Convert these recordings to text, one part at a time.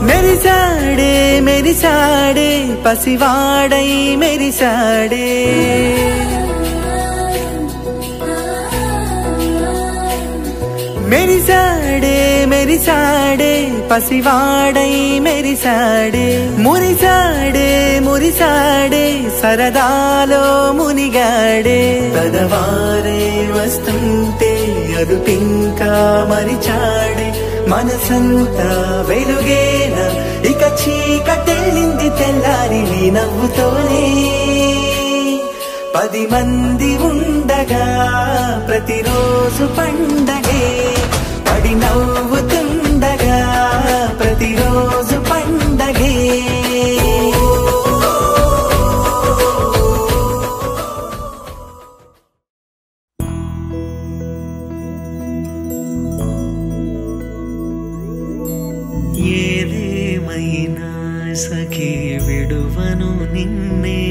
మెరిసాడే మెరిసాడే పసివాడై మెరిసాడే మెరిసాడే మెరిసాడే పసివాడై మెరిసాడే మురిసాడే మురిసాడే సరదాలో మునిగాడే పదవారే వస్తుంటే అదుపింకా మరిచాడే మనసంతా వెలుగేన ఇక చీకటెళ్ళింది తెల్లారి నీ నవ్వుతోనే 10 మంది ఉండగా ప్రతిరోజు పండగే పడి నవ్వుతుండగా ప్రతిరోజు పండగే ఏదేమైనా సఖీ విడువను నిన్నే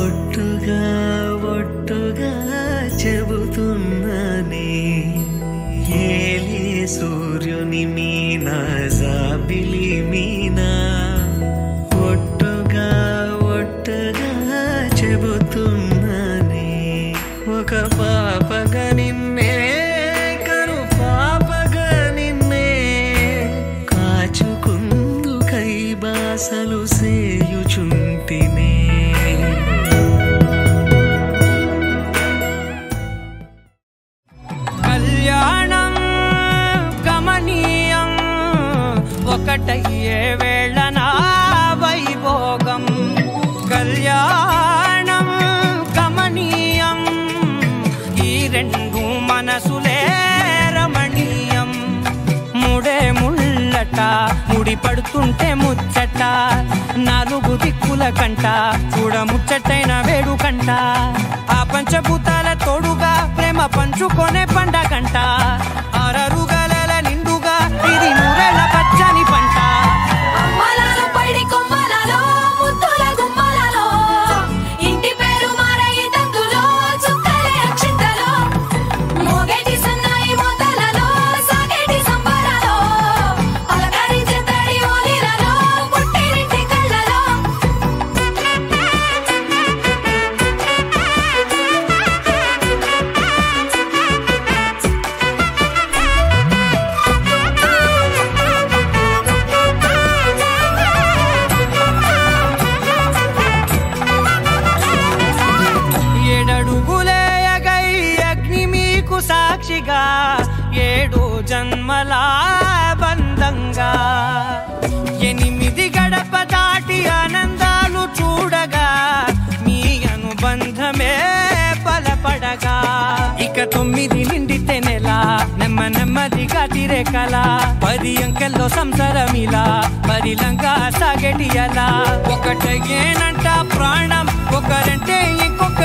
ఒట్టుగా ఒట్టుగా చెబుతున్నానే ఏలే సూర్యుని మీనా జాబిలి మీనా ఒట్టుగా ఒట్టుగా చెబుతున్నానే ఒక పాపగా నిన్నే కను పాపగా నిన్నే కాచుకుందు కై బాసలు సేయుచుంటినే ఒకటయ్యే వేళనా వైభోగం కళ్యాణం గమనీయం ఈ రెండు మనసులే రమణీయం ముడే ముళ్ళట ముడి పడుతుంటే ముచ్చట 4 దిక్కుల కంట చూడ ముచ్చటైన వేడుకంట ఆ పంచభూతాల తోడుగా ప్రేమ పంచుకొనే పండగంట అరరుగల నిండుగా ఇది నూరెల పచ్చని పంట సాక్షిగా 7 జన్మల బంధంగా 8 గడప దాటి ఆనందాలు చూడగా మీ అనుబంధమే బలపడగా ఇక 9 నిండితే నెల నెమ్మదిగా తిరే కల 10 అంకెల్లో సంసారమిలా పరిలంగా సాగేటి అలా ఒకటేనంట ప్రాణం ఒకరంటే ఇంకొక